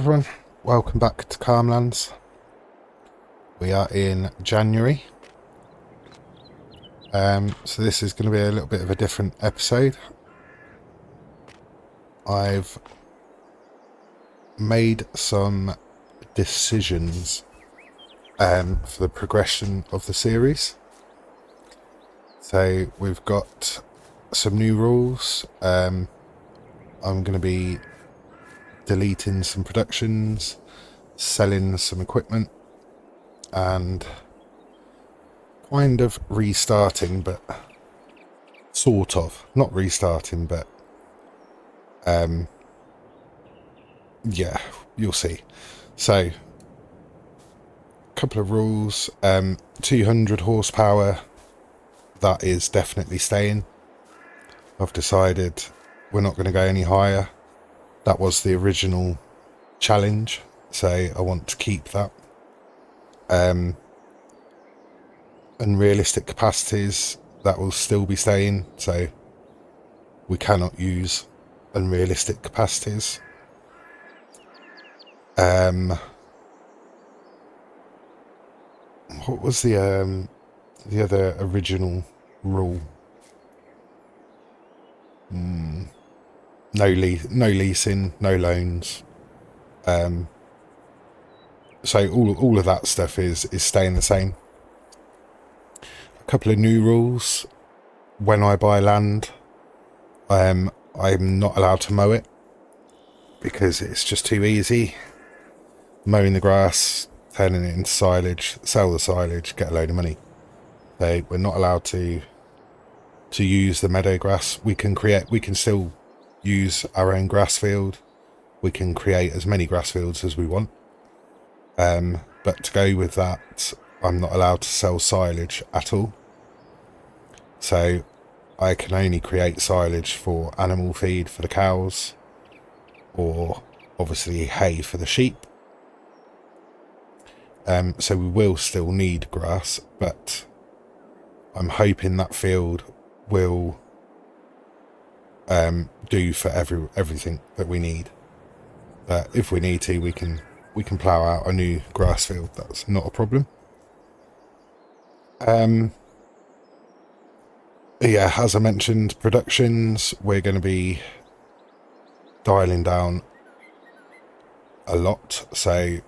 everyone, welcome back to Calmlands. We are in January, so this is going to be a little bit of a different episode. I've made some decisions for the progression of the series. So we've got some new rules. I'm going to be deleting some productions, selling some equipment, and kind of restarting, but sort of not restarting, but yeah, you'll see. So a couple of rules. 200 horsepower, that is definitely staying. I've decided we're not going to go any higher. That was the original challenge, so I want to keep that. Unrealistic capacities, that will still be staying, so we cannot use unrealistic capacities. What was the other original rule? No leasing, no loans. So all of that stuff is staying the same. A couple of new rules. When I buy land, I'm not allowed to mow it because it's just too easy. Mowing the grass, turning it into silage, sell the silage, get a load of money. So we're not allowed to use the meadow grass. We can still use our own grass field. We can create as many grass fields as we want. But to go with that, I'm not allowed to sell silage at all. So I can only create silage for animal feed for the cows, or obviously hay for the sheep. So we will still need grass, but I'm hoping that field will do for everything that we need. If we need to, we can plough out a new grass field. That's not a problem. Yeah, as I mentioned, productions, we're going to be dialing down a lot. So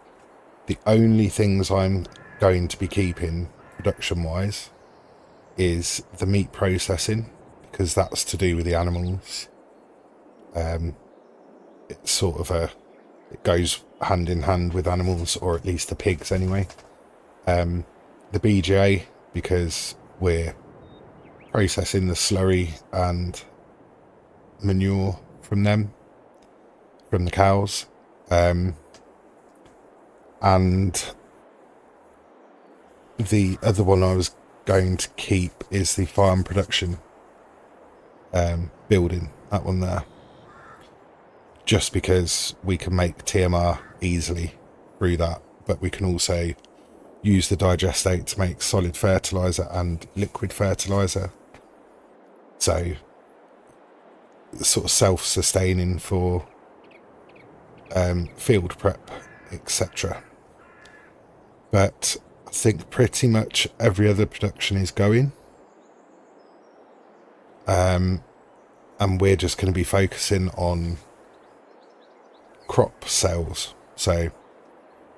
the only things I'm going to be keeping production wise is the meat processing, because that's to do with the animals. It's sort of it goes hand in hand with animals, or at least the pigs anyway. The BGA, because we're processing the slurry and manure from the cows. And the other one I was going to keep is the farm production building, that one there, just because we can make TMR easily through that, but we can also use the digestate to make solid fertilizer and liquid fertilizer, so sort of self-sustaining for field prep, etc. But I think pretty much every other production is going, and we're just going to be focusing on crop sales, so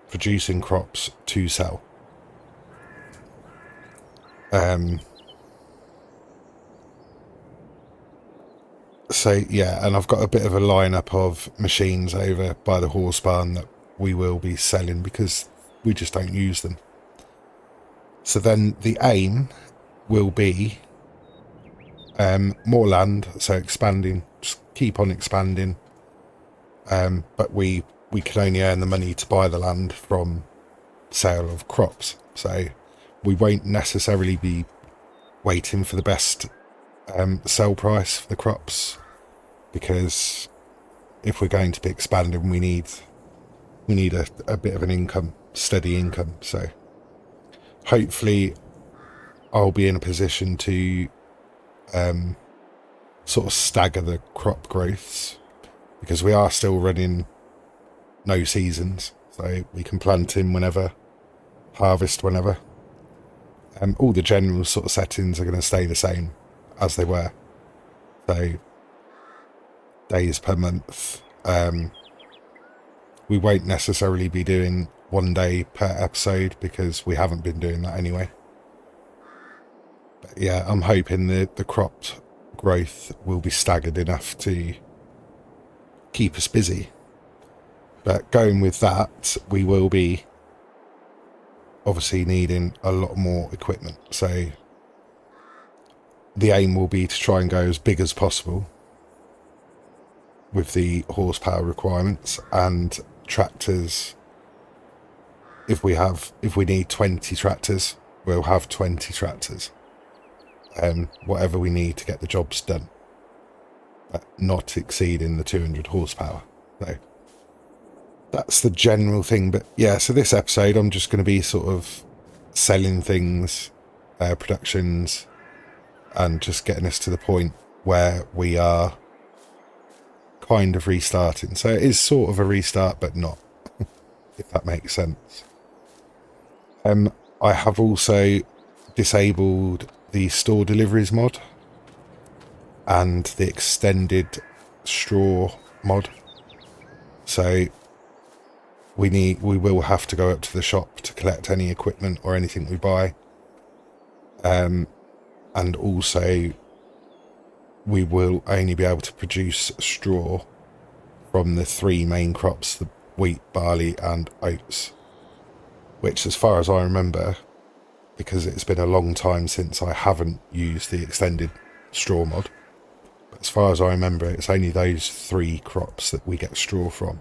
producing crops to sell. So yeah, and I've got a bit of a lineup of machines over by the horse barn that we will be selling because we just don't use them. So then the aim will be more land, so expanding, just keep on expanding, but we can only earn the money to buy the land from sale of crops, so we won't necessarily be waiting for the best sell price for the crops, because if we're going to be expanding, we need a bit of an income, steady income. So hopefully I'll be in a position to sort of stagger the crop growths, because we are still running no seasons, so we can plant in whenever, harvest whenever. All the general sort of settings are going to stay the same as they were. So days per month. We won't necessarily be doing 1 day per episode because we haven't been doing that anyway. But yeah, I'm hoping the cropped growth will be staggered enough to keep us busy. But going with that, we will be obviously needing a lot more equipment. So the aim will be to try and go as big as possible with the horsepower requirements, and tractors. If we need 20 tractors, we'll have 20 tractors. Whatever we need to get the jobs done, but not exceeding the 200 horsepower. So that's the general thing. But yeah, so this episode I'm just going to be sort of selling things, productions, and just getting us to the point where we are kind of restarting. So it is sort of a restart, but not, if that makes sense. I have also disabled the store deliveries mod and the extended straw mod. So we will have to go up to the shop to collect any equipment or anything we buy. And also we will only be able to produce straw from the 3 main crops, the wheat, barley and oats, which, as far as I remember, because it's been a long time since I haven't used the extended straw mod, but as far as I remember, it's only those 3 crops that we get straw from.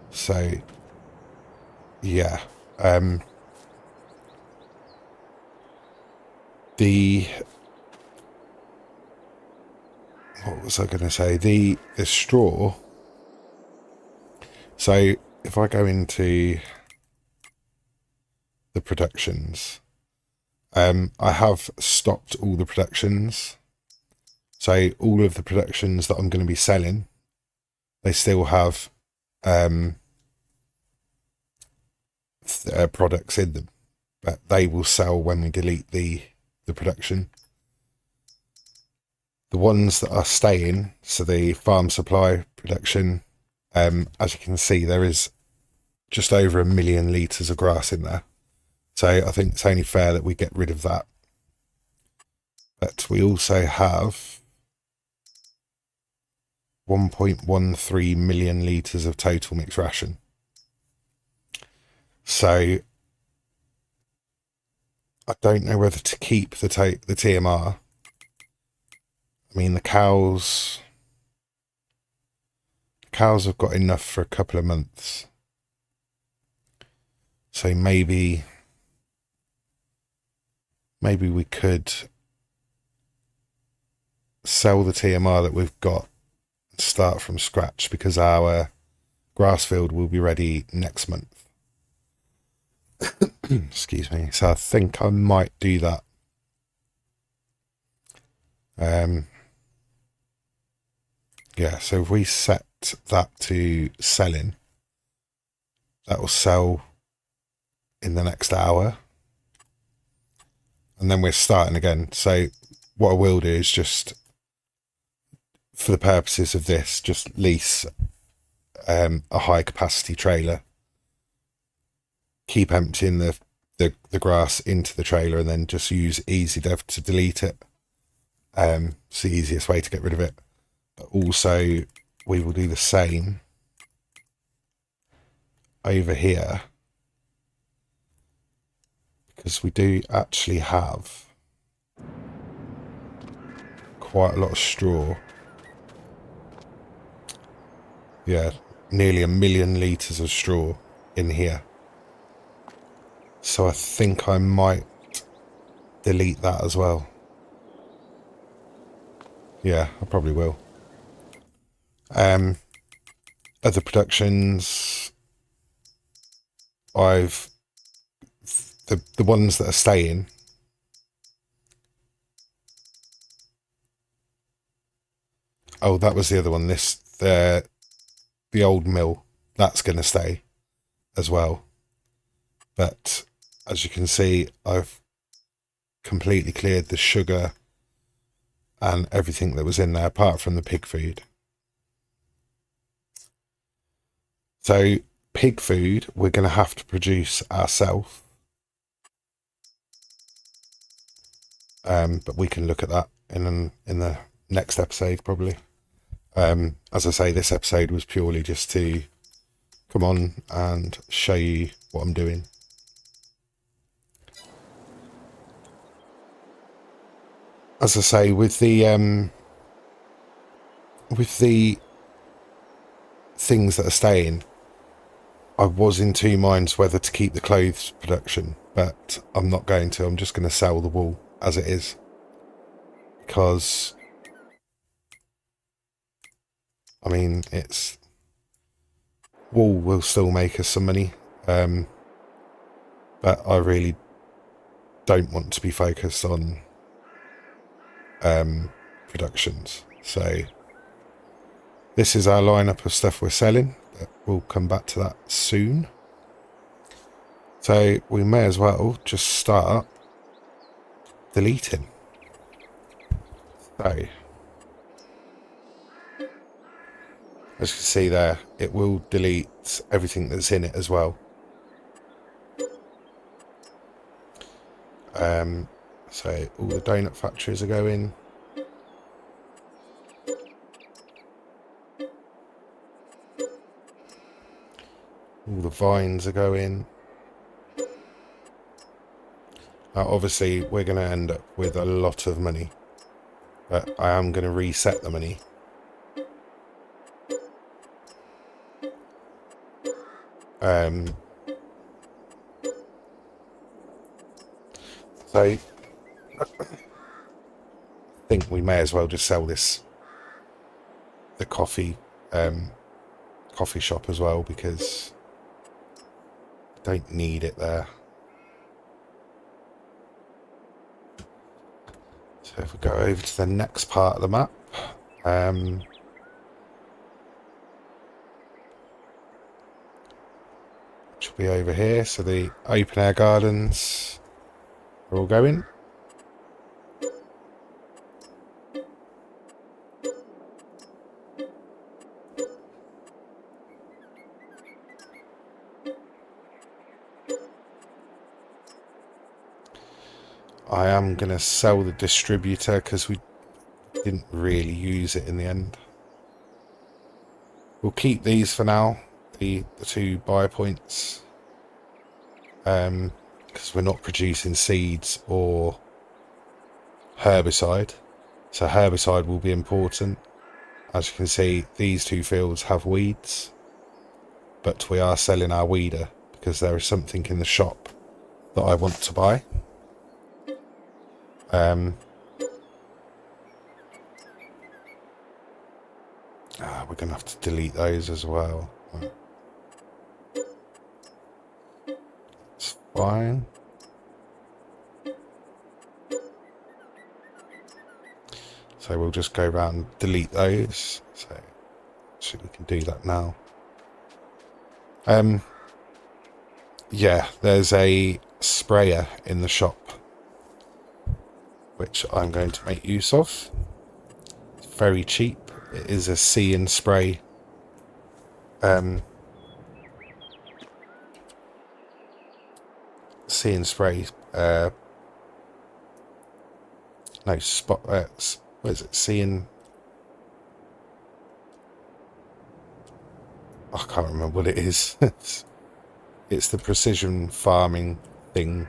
So yeah, what was I going to say? The straw. So if I go into the productions, I have stopped all the productions. So all of the productions that I'm going to be selling, they still have products in them, but they will sell when we delete the production. The ones that are staying, so the farm supply production, as you can see, there is just over 1 million litres of grass in there. So I think it's only fair that we get rid of that. But we also have 1.13 million litres of total mixed ration. So I don't know whether to keep the TMR. I mean, the cows have got enough for a couple of months. So maybe we could sell the TMR that we've got and start from scratch, because our grass field will be ready next month. Excuse me. So I think I might do that. Yeah, so if we set that to selling, that will sell in the next hour, and then we're starting again. So what I will do is, just for the purposes of this, just lease a high capacity trailer, keep emptying the grass into the trailer, and then just use EasyDev to delete it. It's the easiest way to get rid of it. But also we will do the same over here, because we do actually have quite a lot of straw. Yeah, nearly 1 million litres of straw in here. So I think I might delete that as well. Yeah, I probably will. Other productions, the ones that are staying, oh, that was the other one. the old mill, that's going to stay as well. But as you can see, I've completely cleared the sugar and everything that was in there apart from the pig food. So pig food we're going to have to produce ourselves, but we can look at that in the next episode probably. As I say, this episode was purely just to come on and show you what I'm doing. As I say, with the things that are staying, I was in two minds whether to keep the clothes production, but I'm not going to. I'm just going to sell the wool as it is, because I mean, it's wool will still make us some money, but I really don't want to be focused on productions. So this is our lineup of stuff we're selling, but we'll come back to that soon. So we may as well just start deleting. So as you can see there, it will delete everything that's in it as well. So all the donut factories are going. All the vines are going. Now obviously we're going to end up with a lot of money, but I am going to reset the money. So I think we may as well just sell the coffee shop as well, because I don't need it there. So if we go over to the next part of the map, which will be over here. So the open air gardens are all going. I am going to sell the distributor because we didn't really use it in the end. We'll keep these for now, the two buy points, because we're not producing seeds or herbicide. So herbicide will be important. As you can see, these two fields have weeds, but we are selling our weeder because there is something in the shop that I want to buy. We're going to have to delete those as well. It's fine. So we'll just go around and delete those. So we can do that now. Yeah, there's a sprayer in the shop, which I'm going to make use of. It's very cheap. It is a See and Spray. See and Spray. No, spot. What is it? See and. I can't remember what it is. It's the precision farming thing.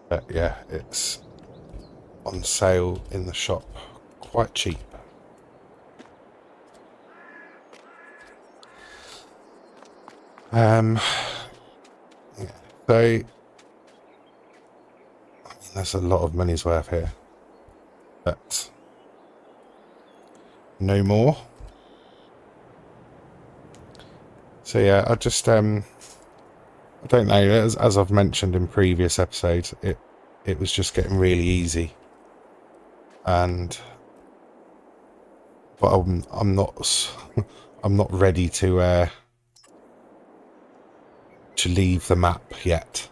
But yeah, it's on sale in the shop, quite cheap. Yeah. So I mean, there's a lot of money's worth here, but no more. So yeah, I just I don't know, as I've mentioned in previous episodes, it was just getting really easy, and but I'm not I'm not ready to leave the map yet.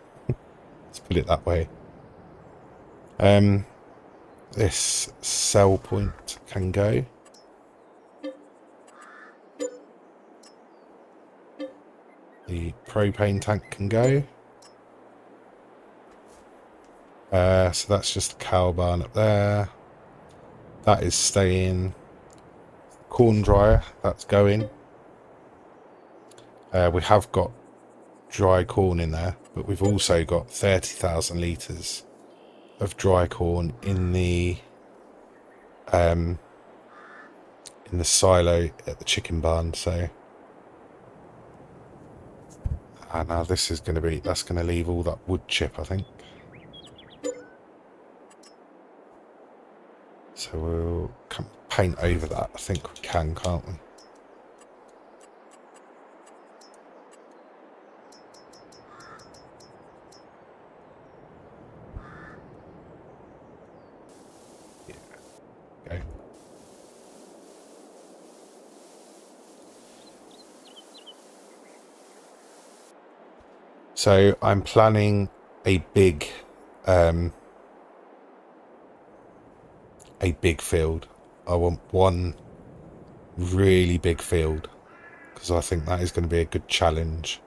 Let's put it that way. This sell point can go. The propane tank can go. So that's just the cow barn up there. That is staying. Corn dryer, that's going. We have got dry corn in there, but we've also got 30,000 litres of dry corn in the silo at the chicken barn. So now this is going to be, that's going to leave all that wood chip, I think. So we'll paint over that. I think we can, can't we? Yeah. Okay. So I'm planning a big field. I want one really big field, because I think that is going to be a good challenge.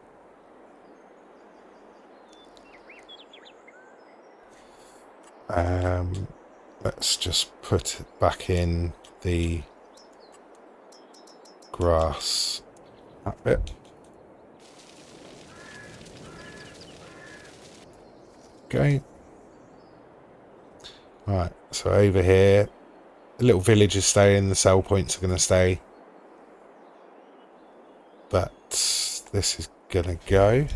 Let's just put it back in the grass, that bit. Okay. Right, so over here, the little village is staying, the sell points are going to stay. But this is going to go.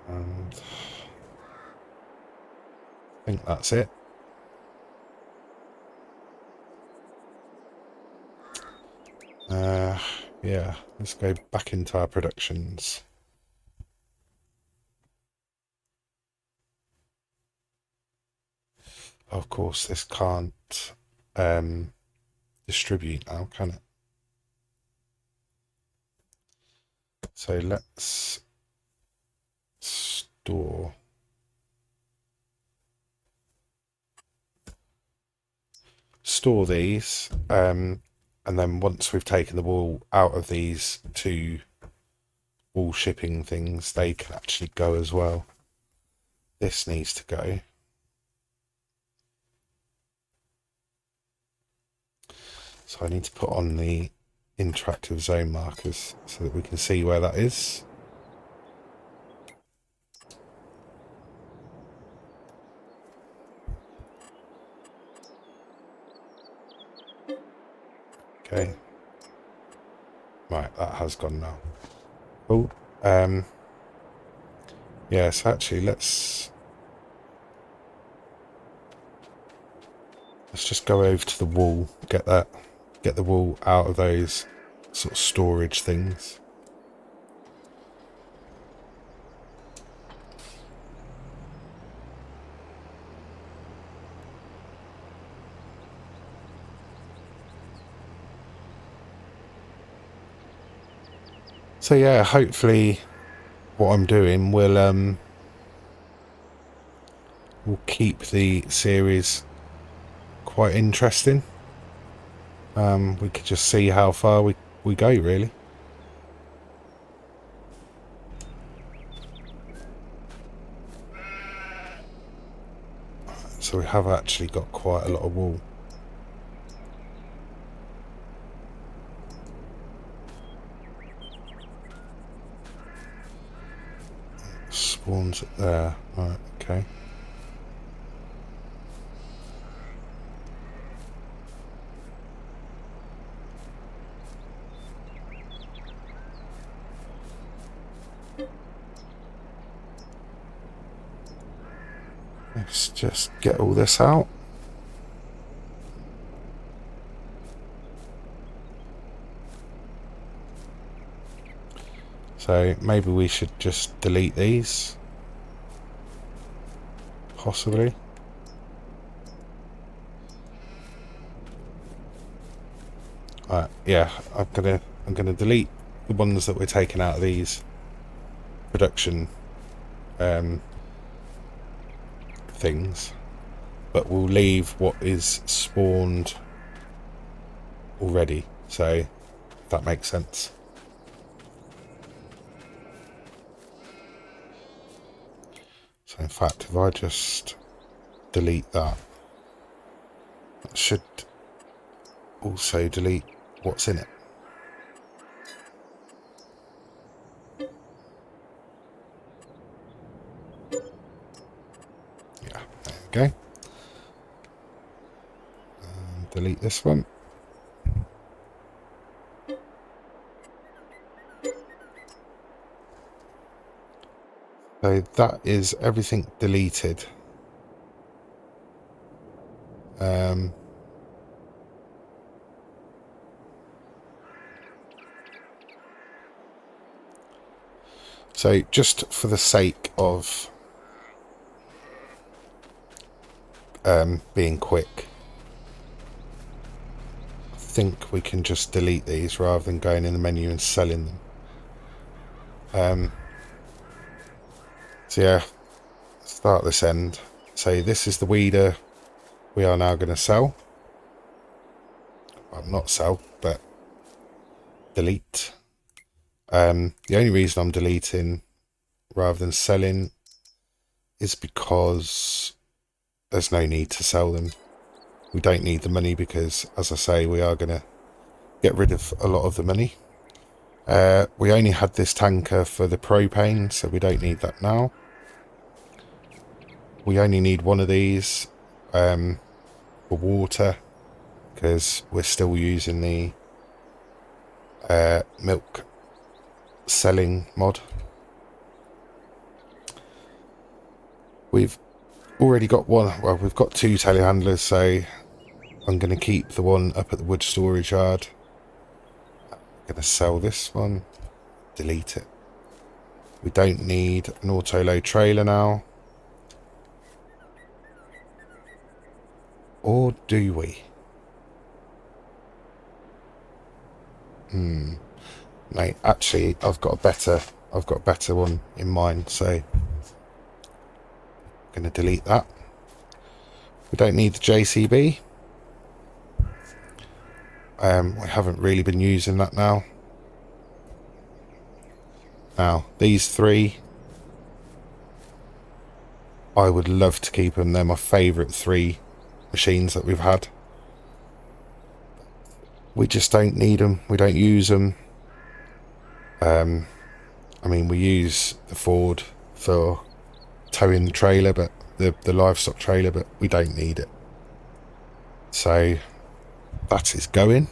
And I think that's it. Yeah, let's go back into our productions. Of course, this can't distribute now, can it? So let's store. Store these, and then once we've taken the wool out of these two wool shipping things, they can actually go as well. This needs to go. So I need to put on the interactive zone markers so that we can see where that is. Okay. Right, that has gone now. Oh, yes, actually, let's just go over to the wall, get the wool out of those sort of storage things. So yeah, hopefully what I'm doing will keep the series quite interesting. We could just see how far we go, really. So we have actually got quite a lot of wool. Spawns it there. Right, okay. Let's just get all this out. So maybe we should just delete these, possibly. Yeah, I'm gonna delete the ones that we're taking out of these production things, but we'll leave what is spawned already. So if that makes sense. So in fact, if I just delete that, that should also delete what's in it. Yeah, there we go. And delete this one. So that is everything deleted. So just for the sake of being quick, I think we can just delete these rather than going in the menu and selling them. So yeah, start this end. So this is the weeder we are now going to sell. Well, not sell, but delete. The only reason I'm deleting rather than selling is because there's no need to sell them. We don't need the money because, as I say, we are going to get rid of a lot of the money. We only had this tanker for the propane, so we don't need that now. We only need one of these for water because we're still using the milk selling mod. We've already got one. Well, we've got two telehandlers, so I'm going to keep the one up at the wood storage yard. I'm going to sell this one. Delete it. We don't need an auto load trailer now. Or do we? No, actually, I've got a better one in mind, so I'm going to delete that. We don't need the JCB. We haven't really been using that now. Now, these three, I would love to keep them. They're my favourite three machines that we've had. We just don't need them. We don't use them. I mean, we use the Ford for towing the trailer, but the livestock trailer, but we don't need it. So that is going.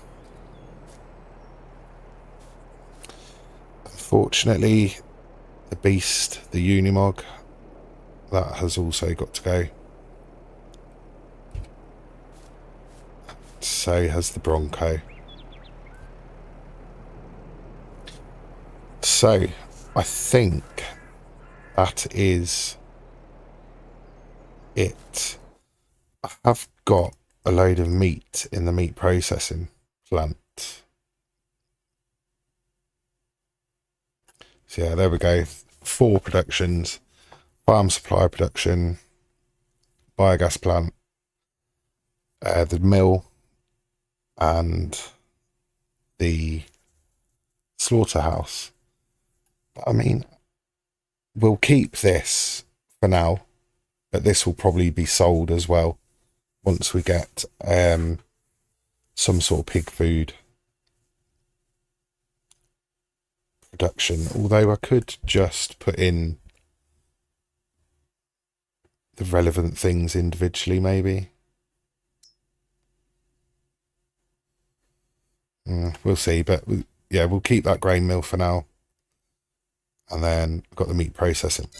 Unfortunately, the beast, the Unimog, that has also got to go. So has the Bronco. So I think that is it. I have got a load of meat in the meat processing plant. So yeah, there we go. 4 productions: farm supply production, biogas plant, the mill, and the slaughterhouse. I mean, we'll keep this for now, but this will probably be sold as well once we get some sort of pig food production. Although I could just put in the relevant things individually, maybe. We'll see, but yeah, we'll keep that grain mill for now. And then we've got the meat processing.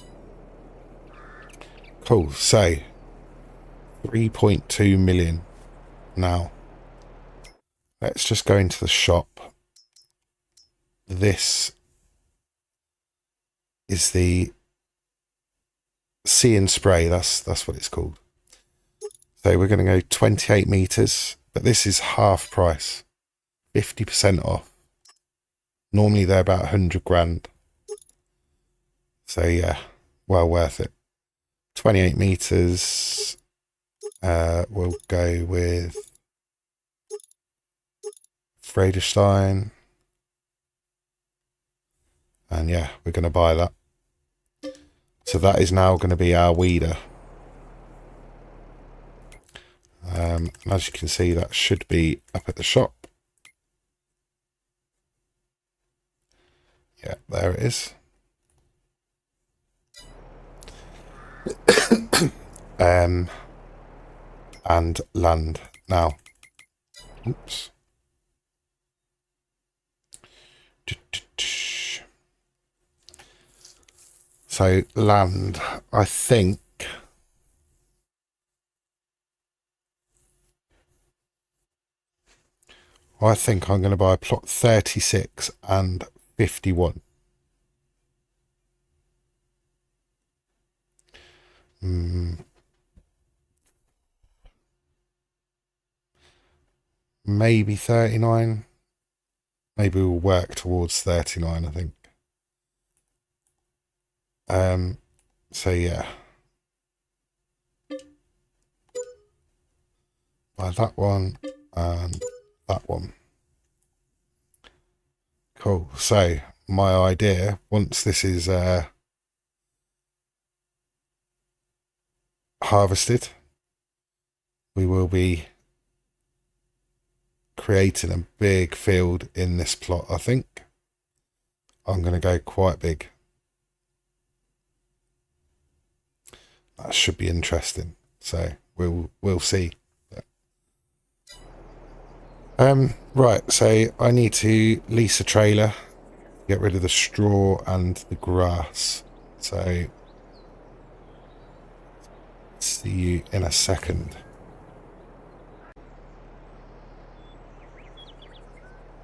Cool. So 3.2 million now. Let's just go into the shop. This is the See and Spray. That's what it's called. So we're going to go 28 meters, but this is half price, 50% off. Normally they're about 100 grand. So yeah, well worth it. 28 meters. We'll go with Fieldstone. And yeah, we're going to buy that. So that is now going to be our weeder. And as you can see, that should be up at the shop. Yeah, there it is. And land now. Oops. So land, I think I'm going to buy plot 36 and 51. Maybe 39. Maybe we'll work towards 39, I think. So yeah. Buy that one and that one. Cool. So my idea, once this is harvested, we will be creating a big field in this plot. I think I'm going to go quite big. That should be interesting. So we'll see. Right, so I need to lease a trailer, get rid of the straw and the grass. So see you in a second.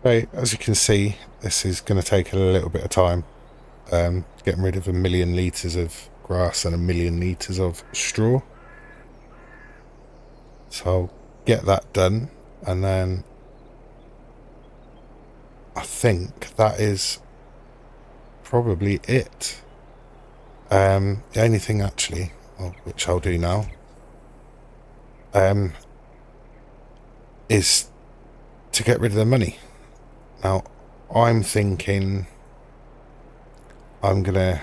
So as you can see, this is going to take a little bit of time. Getting rid of 1 million litres of grass and 1 million litres of straw. So I'll get that done, and then I think that is probably it. The only thing actually, which I'll do now, is to get rid of the money. Now, I'm thinking I'm going to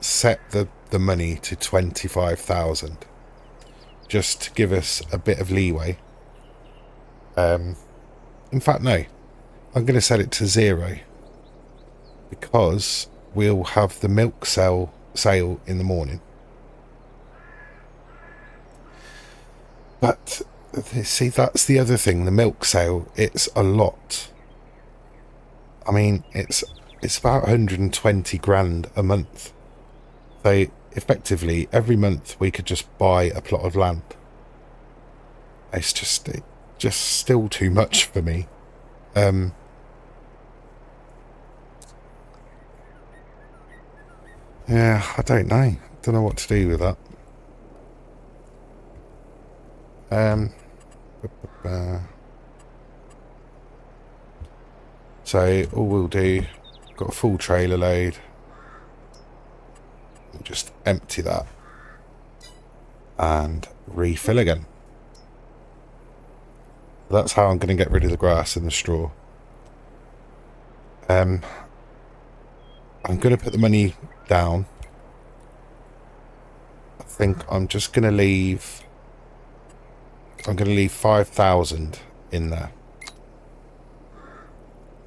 set the money to 25,000, just to give us a bit of leeway. In fact, no, I'm going to set it to 0, because we'll have the milk sale in the morning. But see, that's the other thing, the milk sale, it's a lot. I mean, it's about 120 grand a month. So effectively every month we could just buy a plot of land. It's just still too much for me. Yeah, I don't know what to do with that. So all we'll do, got a full trailer load, we'll just empty that and refill again. That's how I'm going to get rid of the grass and the straw. I'm going to put the money down. I think I'm just going to leave 5,000 in there,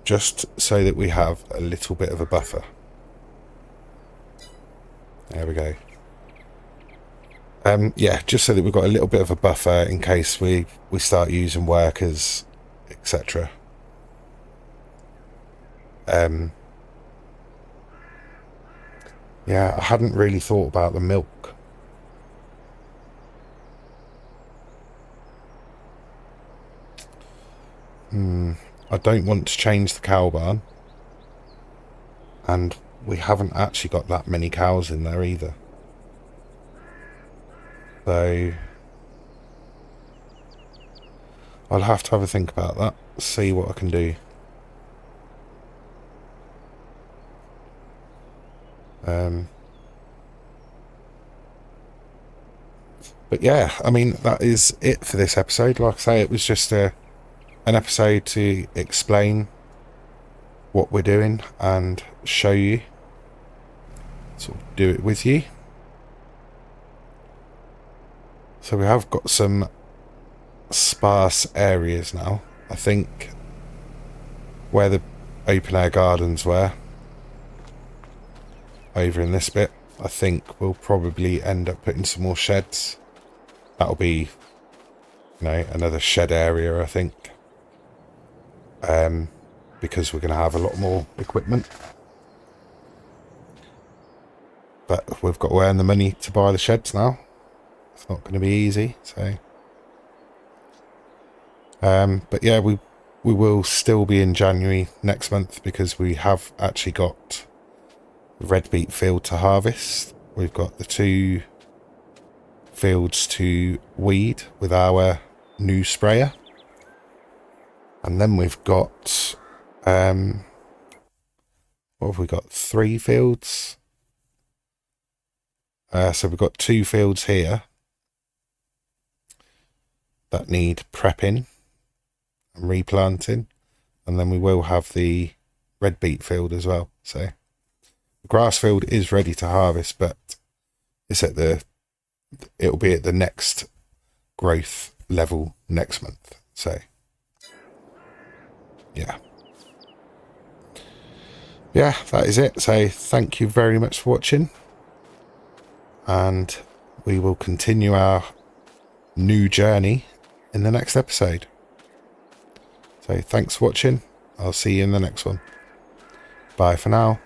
just so that we have a little bit of a buffer. There we go. Yeah, just so that we've got a little bit of a buffer in case we start using workers, etc. Yeah, I hadn't really thought about the milk. I don't want to change the cow barn, and we haven't actually got that many cows in there either. So I'll have to have a think about that, see what I can do. But yeah, I mean, that is it for this episode. Like I say, it was just an episode to explain what we're doing and show you, sort of do it with you. So we have got some sparse areas now. I think where the open air gardens were, over in this bit, I think we'll probably end up putting some more sheds. That'll be, another shed area, I think. Because we're going to have a lot more equipment. But we've got to earn the money to buy the sheds now. It's not going to be easy, so... but yeah, we will still be in January next month because we have actually got red beet field to harvest. We've got the 2 fields to weed with our new sprayer. And then we've got, what have we got? 3 fields. So we've got 2 fields here that need prepping and replanting. And then we will have the red beet field as well. So the grass field is ready to harvest, but it's it'll be at the next growth level next month. So yeah, that is it. So thank you very much for watching, and we will continue our new journey in the next episode. So thanks for watching. I'll see you in the next one. Bye for now.